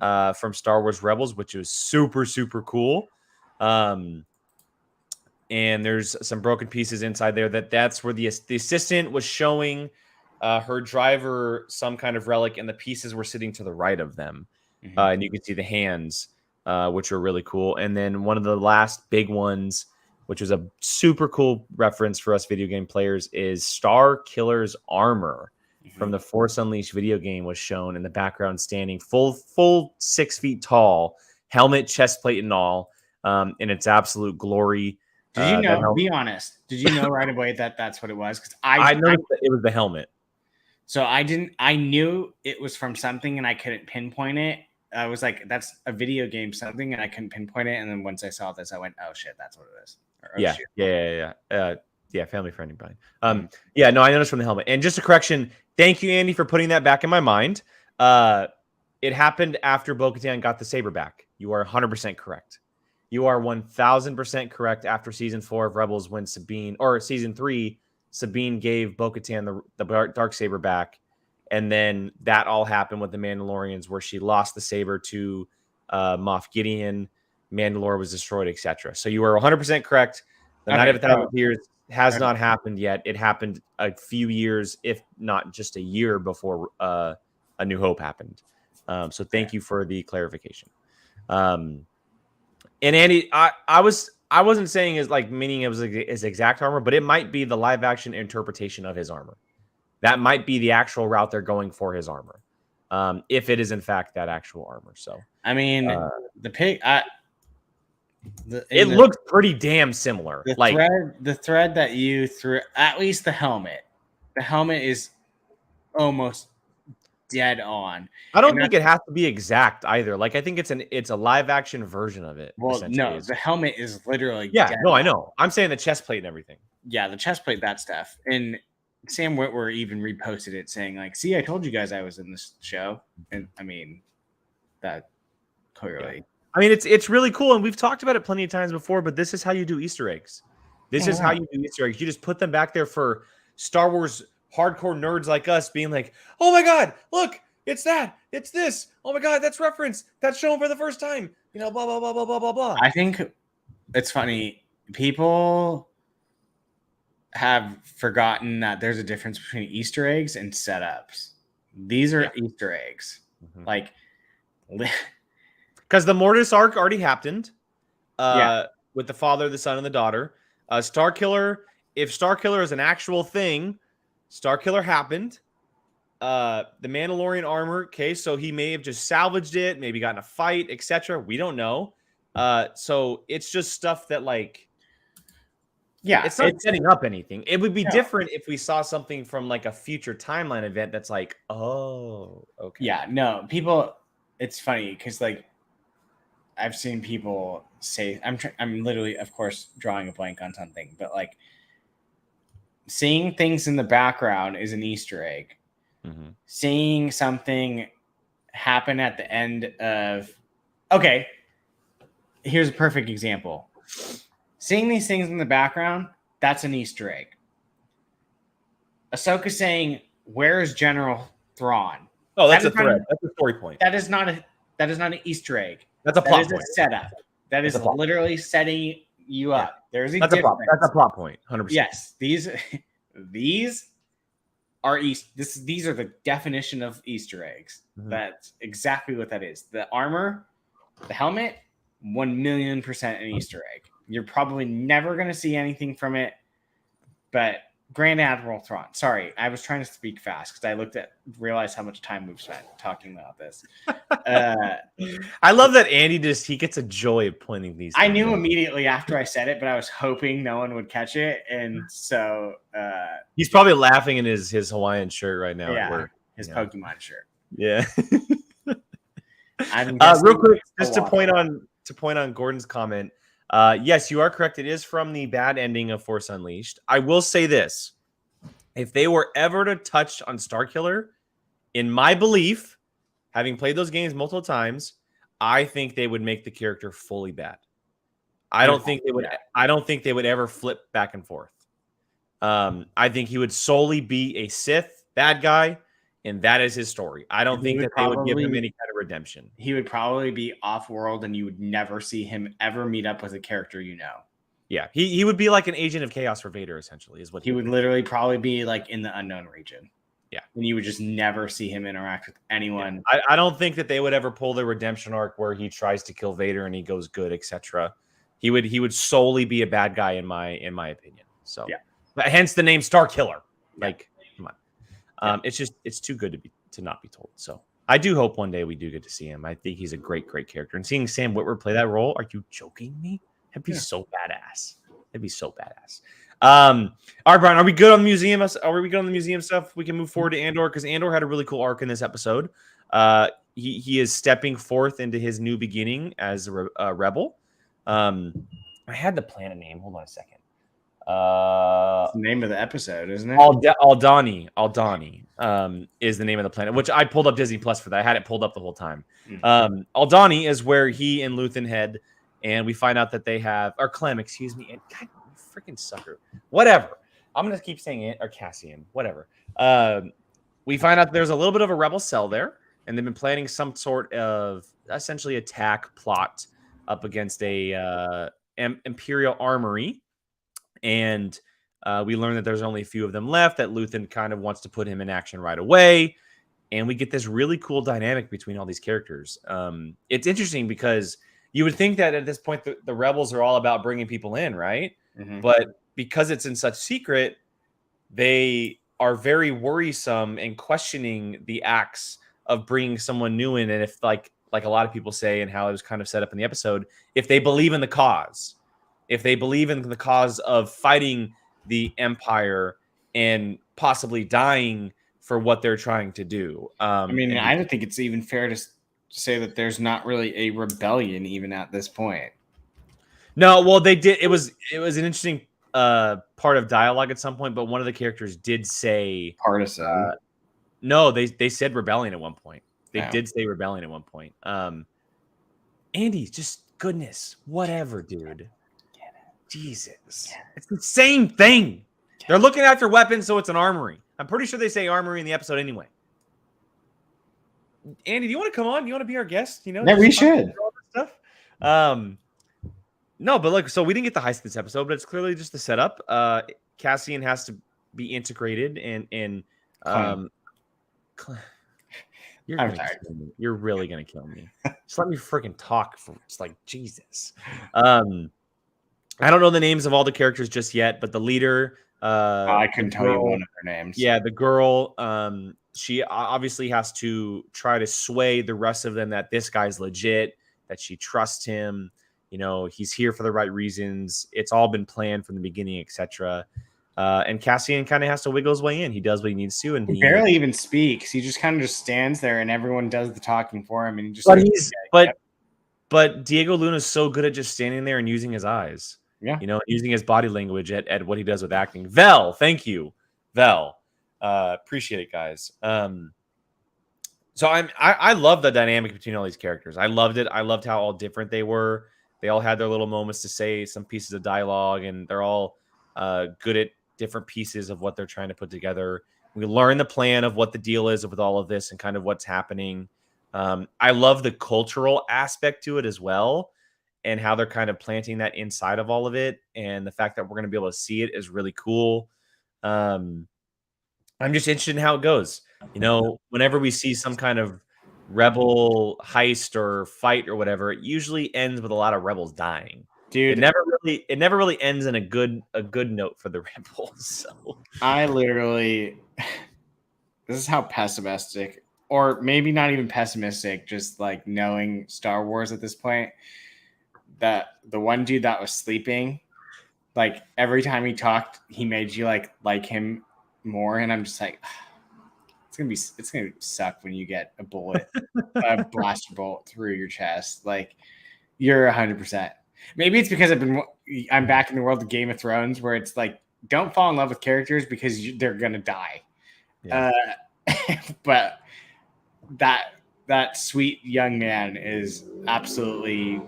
from Star Wars Rebels, which is super, super cool. And there's some broken pieces inside there. That's where the assistant was showing her driver some kind of relic, and the pieces were sitting to the right of them. And you can see the hands, which are really cool. And then one of the last big ones, which was a super cool reference for us video game players, is Star Killer's armor from the Force Unleashed video game was shown in the background, standing full 6 feet tall, helmet, chest plate, and all, in its absolute glory. Did you know? Be honest. Did you know right away that that's what it was? Because I noticed that it was the helmet. So I didn't. I knew it was from something, and I couldn't pinpoint it. I was like, "That's a video game something," and I couldn't pinpoint it. And then once I saw this, I went, "Oh shit, that's what it is." Or, oh, yeah. Family friendly, Brian. Yeah. No, I noticed from the helmet. And just a correction. Thank you, Andy, for putting that back in my mind. It happened after Bo-Katan got the saber back. You are 100% correct. You are 1,000% correct. After season 4 of Rebels, when season 3, Sabine gave Bo-Katan the Darksaber back. And then that all happened with the Mandalorians, where she lost the saber to Moff Gideon. Mandalore was destroyed, etc. So you are 100% correct. The Night of 1,000 Years has not happened yet. It happened a few years, if not just a year, before A New Hope happened. So thank you for the clarification. And Andy, I wasn't saying is like meaning it was his exact armor, but it might be the live action interpretation of his armor. That might be the actual route they're going for his armor, if it is in fact that actual armor. So I mean, the pig. It looks pretty damn similar. The thread that you threw, at least the helmet. The helmet is almost dead on. I don't think it has to be exact either. Like I think it's a live action version of it. Well, no, the helmet is literally dead on. I know. I'm saying the chest plate and everything. Yeah, the chest plate, that stuff. And Sam Witwer even reposted it saying, like, see, I told you guys I was in this show. And I mean, that clearly. Yeah. I mean, it's really cool, and we've talked about it plenty of times before, but this is how you do Easter eggs. This is how you do Easter eggs. You just put them back there for Star Wars hardcore nerds like us being like, oh my God, look, it's that, it's this. Oh my God, that's reference. That's shown for the first time. You know, blah, blah, blah, blah, blah, blah, blah. I think it's funny. People have forgotten that there's a difference between Easter eggs and setups. These are Easter eggs. Mm-hmm. Like, because the Mortis arc already happened with the father, the son, and the daughter. Starkiller, if Starkiller is an actual thing, Starkiller happened. The Mandalorian armor, okay, so he may have just salvaged it, maybe gotten a fight, etc. We don't know. So it's just stuff that, like, it's not setting up anything. It would be different if we saw something from like a future timeline event that's like, oh, okay. Yeah, no, people. It's funny because like I've seen people say, I'm literally, of course, drawing a blank on something, but like seeing things in the background is an Easter egg. Mm-hmm. Seeing something happen at the end of, okay, here's a perfect example. Seeing these things in the background, that's an Easter egg. Ahsoka saying, "Where is General Thrawn?" Oh, that's a thread. That's a story point. That is not an Easter egg. That's a plot point. That is a setup. That is literally setting you up. There's that's a plot point. 100%. Yes, these are these are the definition of Easter eggs. Mm-hmm. That's exactly what that is. The armor, the helmet, 1,000,000% an Easter egg. You're probably never going to see anything from it, but Grand Admiral Thrawn. Sorry, I was trying to speak fast because I realized how much time we've spent talking about this. I love that Andy he gets a joy of pointing these. I knew immediately after I said it, but I was hoping no one would catch it, and so he's probably laughing in his Hawaiian shirt right now. Yeah, at work. His Pokemon shirt. Yeah. Real quick, just to point on Gordon's comment. Yes, you are correct. It is from the bad ending of Force Unleashed. I will say this. If they were ever to touch on Starkiller, in my belief, having played those games multiple times, I think they would make the character fully bad. I don't think they would. I don't think they would ever flip back and forth. I think he would solely be a Sith bad guy, and that is his story. I don't think that they would give him any kind of redemption. He would probably be off-world, and you would never see him ever meet up with a character you know. Yeah, he would be like an agent of chaos for Vader, essentially, is what he would literally probably be like in the unknown region. Yeah, and you would just never see him interact with anyone. Yeah. I don't think that they would ever pull the redemption arc where he tries to kill Vader and he goes good, etc. He would solely be a bad guy in my opinion. So yeah, but hence the name Starkiller. Yeah. Like, come on, it's too good to not be told. So I do hope one day we do get to see him. I think he's a great character. And seeing Sam Witwer play that role, are you joking me? That'd be so badass. That'd be so badass. All right, Brian, are we good on the museum? Are we good on the museum stuff? We can move forward to Andor because Andor had a really cool arc in this episode. He is stepping forth into his new beginning as a rebel. I had the planet name. Hold on a second. It's the name of the episode, isn't it? Aldani is the name of the planet, which I pulled up Disney Plus for that. I had it pulled up the whole time. Mm-hmm. Aldani is where he and Luthen head, and we find out that they have, or Clem, excuse me, and God, freaking sucker. Whatever. I'm going to keep saying it, or Cassian, whatever. We find out there's a little bit of a rebel cell there, and they've been planning some sort of essentially attack plot up against a Imperial armory. And we learn that there's only a few of them left, that Luthen kind of wants to put him in action right away. And we get this really cool dynamic between all these characters. It's interesting because You would think that at this point the rebels are all about bringing people in, right? Mhm. But because it's in such secret, they are very worrisome and questioning the acts of bringing someone new in. And if like a lot of people say, and how it was kind of set up in the episode, if they believe in the cause, if they believe in the cause of fighting the Empire and possibly dying for what they're trying to do. I mean, And I don't think it's even fair to say that there's not really a rebellion even at this point. no, well, they did. It was an interesting part of dialogue at some point, but one of the characters did say Partisan. no. They said rebellion at one point. They No. did say rebellion at one point. Andy, just goodness, whatever, dude. Jesus, it's the same thing. They're looking after weapons, so it's an armory. I'm pretty sure they say armory in the episode anyway. Andy, do you want to come on? Do you want to be our guest? You know, Yeah, just we talk about should. all this stuff. No, but look, so we didn't get the heist this episode, but it's clearly just the setup. Cassian has to be integrated, and you're I'm gonna tired. kill me. You're really gonna kill me. Just let me freaking talk for it's like Jesus. I don't know the names of all the characters just yet, but the leader, I couldn't the tell you girl- one of their names. Yeah, the girl, she obviously has to try to sway the rest of them that this guy's legit, that she trusts him. You know, he's here for the right reasons. It's all been planned from the beginning, etc. And Cassian kind of has to wiggle his way in. He does what he needs to, and He he barely even speaks. He just kind of just stands there, and everyone does the talking for him. And he just. But but Diego Luna's so good at just standing there and using his eyes. Yeah. You know, using his body language at what he does with acting. Vel, thank you. Vel. Appreciate it, guys. So I love the dynamic between all these characters. I loved it. I loved how all different they were. They all had their little moments to say some pieces of dialogue, and they're all good at different pieces of what they're trying to put together. We learn the plan of what the deal is with all of this and kind of what's happening. I love the cultural aspect to it as well, and how they're kind of planting that inside of all of it. And the fact that we're going to be able to see it is really cool. I'm just interested in how it goes. You know, whenever we see some kind of rebel heist or fight or whatever, it usually ends with a lot of rebels dying. Dude, it never really ends in a good note for the rebels. So I literally, this is how pessimistic, or maybe not even pessimistic, just like knowing Star Wars at this point, that the one dude that was sleeping, like every time he talked, he made you like him more. And I'm just like, it's gonna suck when you get a bullet, a blaster bolt through your chest. Like you're 100%. Maybe it's because I'm back in the world of Game of Thrones, where it's like, don't fall in love with characters because they're gonna die. yeah. But that sweet young man is absolutely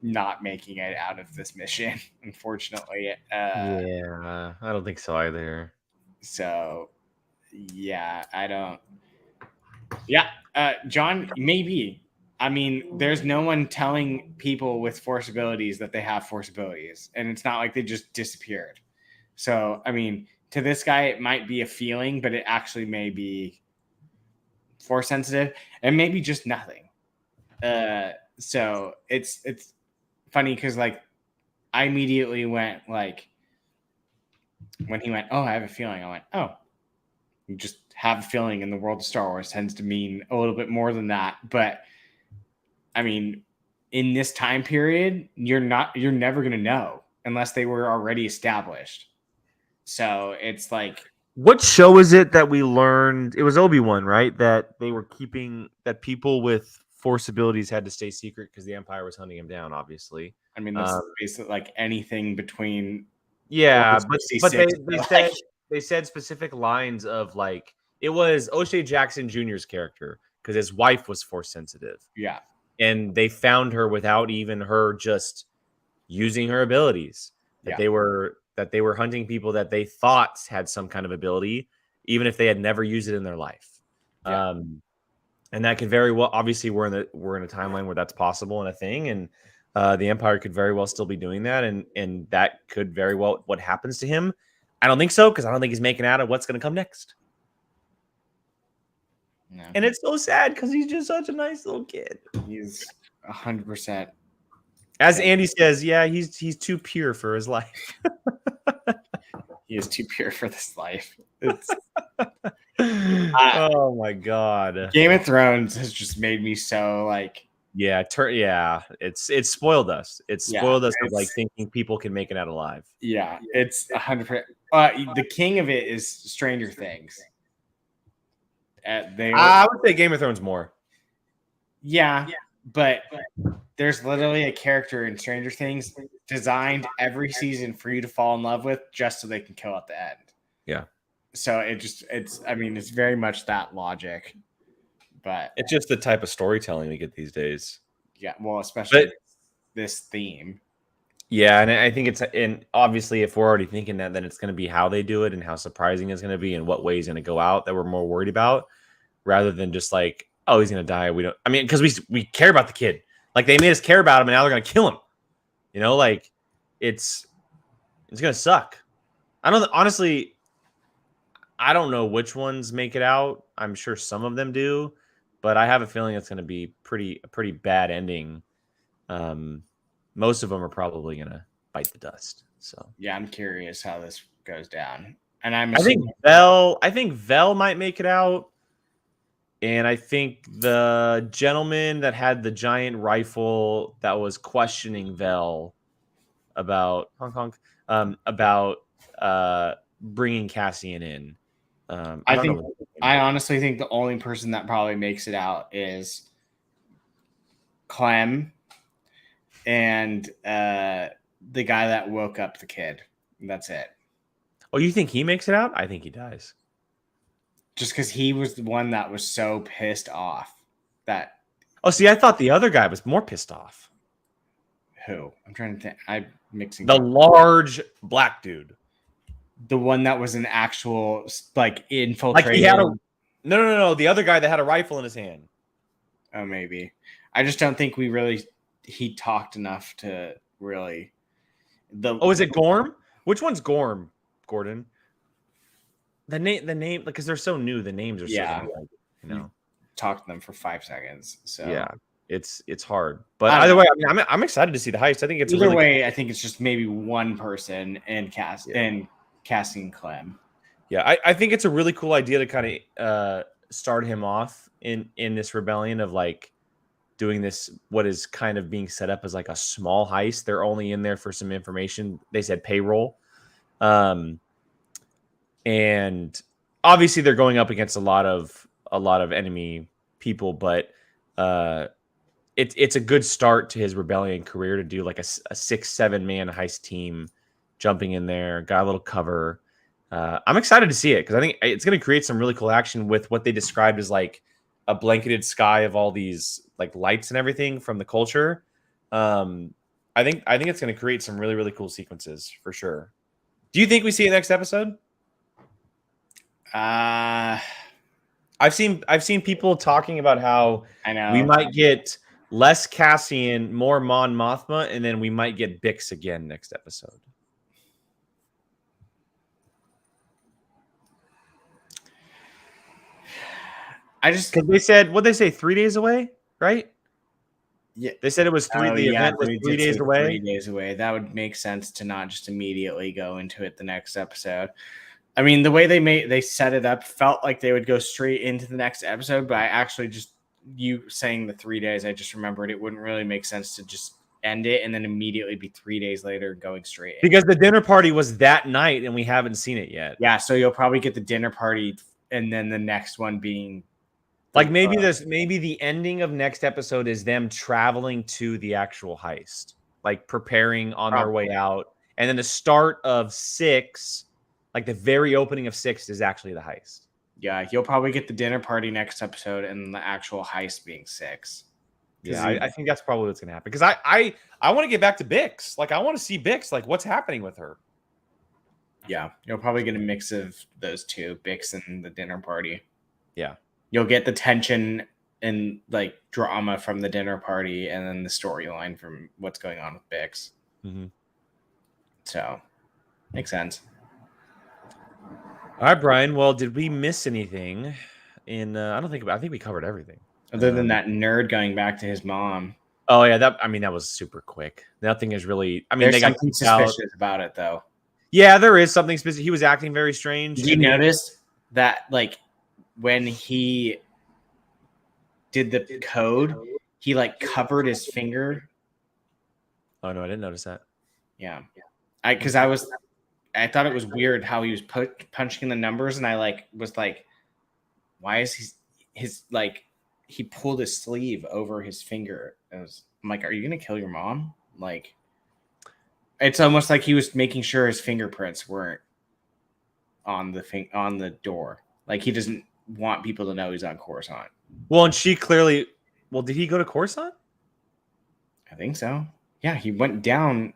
not making it out of this mission, unfortunately. Yeah, I don't think so either. So, yeah, I don't. Yeah, John, maybe. I mean, there's no one telling people with force abilities that they have force abilities, and it's not like they just disappeared. So, I mean, to this guy, it might be a feeling, but it actually may be force sensitive, and maybe just nothing. So it's funny because like I immediately went like when he went, oh, I have a feeling. I went, oh, you just have a feeling in the world of Star Wars tends to mean a little bit more than that. But I mean, in this time period, you're never going to know unless they were already established. So it's like, What show is it that we learned? It was Obi-Wan, right? That they were keeping that people with force abilities had to stay secret because the Empire was hunting him down, obviously. I mean, that's basically like anything between. Yeah, Order but 66, they said specific lines of like it was O'Shea Jackson Jr.'s character because his wife was force sensitive. Yeah. And they found her without even her just using her abilities. That they were hunting people that they thought had some kind of ability, even if they had never used it in their life. Yeah. And that could very well, obviously, we're in a timeline where that's possible and a thing, and the Empire could very well still be doing that, and that could very well what happens to him. I don't think so because I don't think he's making out of what's going to come next. No. And it's so sad because he's just such a nice little kid. He's 100%. As Andy says, yeah, he's too pure for his life. He is too pure for this life. It's oh my god. Game of Thrones has just made me so like yeah, it's spoiled us. It's spoiled us of like thinking people can make it out alive. Yeah, it's 100%. The king of it is Stranger Things. I would say Game of Thrones more. Yeah, but there's literally a character in Stranger Things designed every season for you to fall in love with just so they can kill at the end. Yeah. So it's very much that logic, but it's just the type of storytelling we get these days. Yeah, well, especially this theme. Yeah, and I think and obviously if we're already thinking that, then it's going to be how they do it and how surprising it's going to be and what way he's going to go out that we're more worried about, rather than just like, oh, he's going to die. We don't. I mean, because we care about the kid. Like they made us care about him, and now they're going to kill him. You know, like it's going to suck. Honestly, I don't know which ones make it out. I'm sure some of them do, but I have a feeling it's going to be a pretty bad ending. Most of them are probably going to bite the dust. So yeah, I'm curious how this goes down. And I think Vel might make it out. And I think the gentleman that had the giant rifle that was questioning Vel about about bringing Cassian in. I honestly think the only person that probably makes it out is Clem and the guy that woke up the kid. That's it. Oh, you think he makes it out? I think he dies. Just because he was the one that was so pissed off that. Oh, see, I thought the other guy was more pissed off. Who? I'm trying to think. I'm mixing. The large black dude. The one that was an actual like infiltrator. Like he had no. The other guy that had a rifle in his hand. Oh, maybe. I just don't think he talked enough to really. Is it Gorm? Which one's Gorm, Gordon? The name, because they're so new. The names are so talk to them for 5 seconds. So yeah, it's hard. But either way, I mean, I'm excited to see the heist. I think it's either way. I think it's just maybe one person and Cassian Clem. Yeah, I think it's a really cool idea to kind of start him off in this rebellion of like doing this, what is kind of being set up as like a small heist. They're only in there for some information. They said payroll. And obviously they're going up against a lot of enemy people, but it's a good start to his rebellion career to do like a 6-7 man heist team jumping in there, got a little cover. I'm excited to see it because I think it's going to create some really cool action with what they described as like a blanketed sky of all these like lights and everything from the culture. I think it's going to create some really, really cool sequences for sure. Do you think we see it next episode? I've seen people talking about how we might get less Cassian, more Mon Mothma, and then we might get Bix again next episode. Because they said, what'd they say, 3 days away, right? Yeah, they said it was the event was 3 days away. 3 days away. That would make sense to not just immediately go into it the next episode. I mean, the way they set it up felt like they would go straight into the next episode, but I actually just, you saying the 3 days, I just remembered it wouldn't really make sense to just end it and then immediately be 3 days later going straight in. Because the dinner party was that night and we haven't seen it yet. Yeah, so you'll probably get the dinner party and then the next one being like maybe the ending of next episode is them traveling to the actual heist, like preparing on their way out, and then the start of 6. Like the very opening of 6 is actually the heist. Yeah, you'll probably get the dinner party next episode and the actual heist being 6. Yeah, I think that's probably what's gonna happen. Because I want to get back to Bix. Like I want to see Bix. Like what's happening with her? Yeah, you'll probably get a mix of those two, Bix and the dinner party. Yeah, you'll get the tension and like drama from the dinner party, and then the storyline from what's going on with Bix. Mm-hmm. So, makes sense. All right, Brian. Well, did we miss anything I don't think I think we covered everything. Other than that nerd going back to his mom. Oh yeah, that was super quick. Nothing is really. I mean, There's they got something kicked out. suspicious about it, though. Yeah, there is something specific. He was acting very strange. Did you notice that, like, when he did the code, he like covered his finger? Oh no, I didn't notice that. Yeah, I thought it was weird how he was punching the numbers, and I was like, why is his like he pulled his sleeve over his finger? I'm like, are you gonna kill your mom? Like, it's almost like he was making sure his fingerprints weren't on the door. Like, he doesn't want people to know he's on Coruscant. Well, and she clearly. Well, did he go to Coruscant? I think so. Yeah, he went down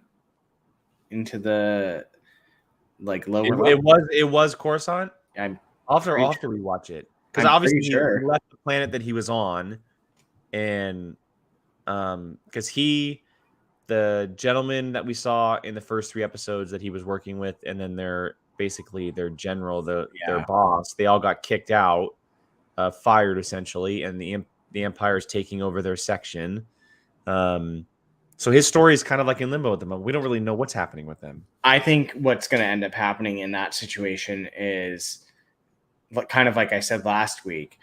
into the lower. It was Coruscant. I'll have to rewatch it because obviously he left the planet that he was on, and because the gentleman that we saw in the first 3 episodes that he was working with, and then their general, their boss, they all got kicked out, fired essentially, and the Empire is taking over their section. So his story is kind of like in limbo at the moment. We don't really know what's happening with them. I think what's going to end up happening in that situation is kind of like I said last week.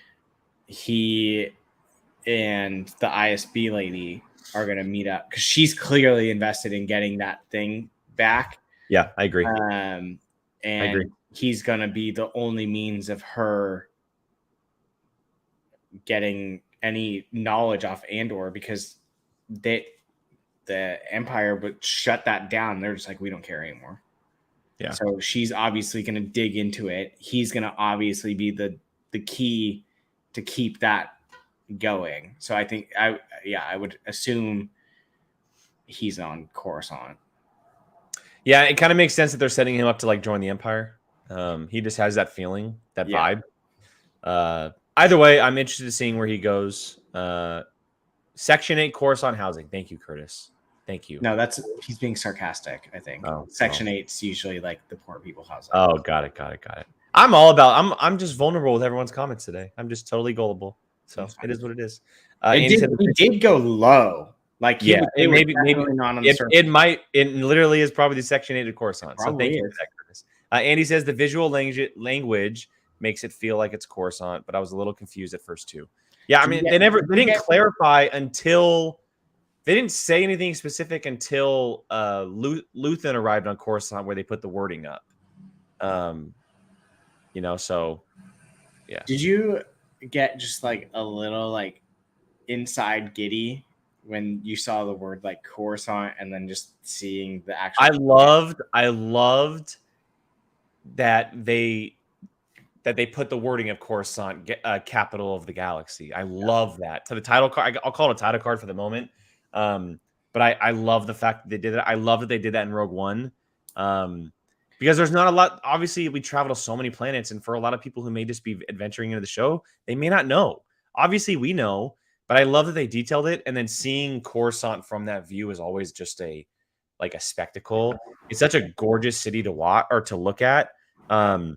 He and the ISB lady are going to meet up because she's clearly invested in getting that thing back. Yeah, I agree. And I agree. He's going to be the only means of her getting any knowledge off Andor, because the Empire would shut that down. They're just like, we don't care anymore. Yeah. So she's obviously going to dig into it. He's going to obviously be the key to keep that going. So I think I would assume he's on Coruscant. Yeah, it kind of makes sense that they're setting him up to like join the Empire. He just has that feeling, that vibe. Either way, I'm interested in seeing where he goes. Section 8 Coruscant housing. Thank you, Curtis. Thank you. No, he's being sarcastic, I think. Section 8's usually like the poor people housing. Oh, got it. I'm just vulnerable with everyone's comments today. I'm just totally gullible. So it is what it is. It did go low. Like, it literally is probably the Section 8 of Coruscant. So thank you for that, Curtis. Andy says the visual language makes it feel like it's Coruscant, but I was a little confused at first too. Yeah, I mean, they didn't clarify until they didn't say anything specific until Luthen arrived on Coruscant, where they put the wording up. So yeah. Did you get just like a little like inside giddy when you saw the word like Coruscant, and then just seeing the actual? I loved that they put the wording of Coruscant, capital of the galaxy. I love that. So the title card, I'll call it a title card for the moment. But I love the fact that they did it. I love that they did that in Rogue One. Because there's not a lot. Obviously, we travel to so many planets, and for a lot of people who may just be adventuring into the show, they may not know. Obviously, we know, but I love that they detailed it. And then seeing Coruscant from that view is always just a spectacle. It's such a gorgeous city to watch or to look at. I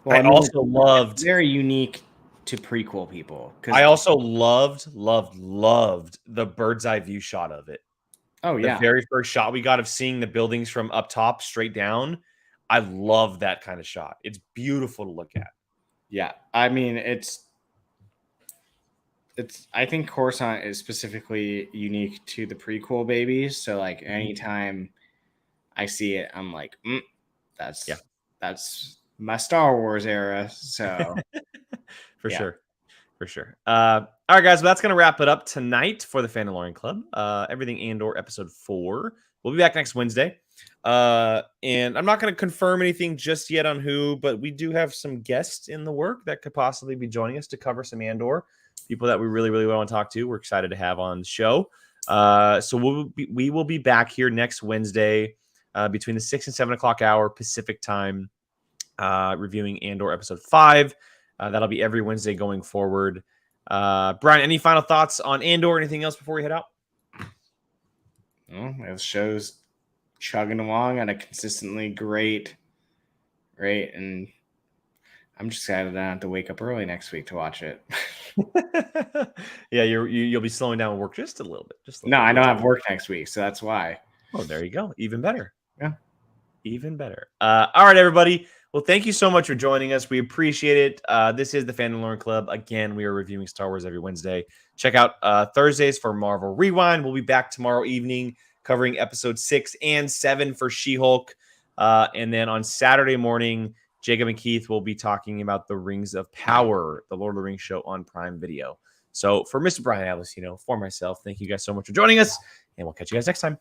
also loved, very unique to prequel people. I also loved the bird's eye view shot of it. Oh yeah, the very first shot we got of seeing the buildings from up top straight down. I love that kind of shot. It's beautiful to look at. Yeah, I mean, it's. I think Coruscant is specifically unique to the prequel babies. So like anytime I see it, I'm like, that's my Star Wars era. So for sure. All right, guys. Well, that's gonna wrap it up tonight for the Fandalorian Club. Everything Andor episode 4. We'll be back next Wednesday. And I'm not going to confirm anything just yet on who, but we do have some guests in the work that could possibly be joining us to cover some Andor. People that we really, really want to talk to. We're excited to have on the show. So we will be back here next Wednesday between the 6 and 7 o'clock hour Pacific time, reviewing Andor episode 5. That'll be every Wednesday going forward. Brian, any final thoughts on Andor or anything else before we head out? The show's chugging along at a consistently great rate, and I'm just excited that I don't have to wake up early next week to watch it. Yeah, you'll be slowing down work just a little bit. No, I don't have work next week, so that's why. Oh, there you go. Even better. Yeah. Even better. All right, everybody. Well, thank you so much for joining us. We appreciate it. This is the Fandalorian Club. Again, we are reviewing Star Wars every Wednesday. Check out Thursdays for Marvel Rewind. We'll be back tomorrow evening covering episode 6 and 7 for She-Hulk. And then on Saturday morning, Jacob and Keith will be talking about the Rings of Power, the Lord of the Rings show on Prime Video. So for Mr. Brian Alessino, for myself, thank you guys so much for joining us, and we'll catch you guys next time.